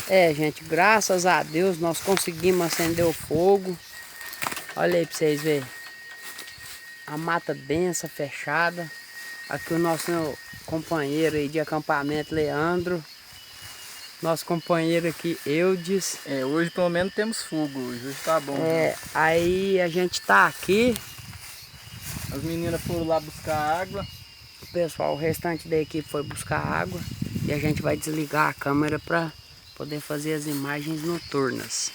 É, gente, graças a Deus nós conseguimos acender o fogo. Olha aí pra vocês verem. A mata densa, fechada. Aqui o nosso companheiro aí de acampamento, Leandro. Nosso companheiro aqui, Eudes. É, hoje pelo menos temos fogo hoje tá bom. É, aí a gente tá aqui. As meninas foram lá buscar água. O pessoal, o restante da equipe foi buscar água. E a gente vai desligar a câmera para poder fazer as imagens noturnas.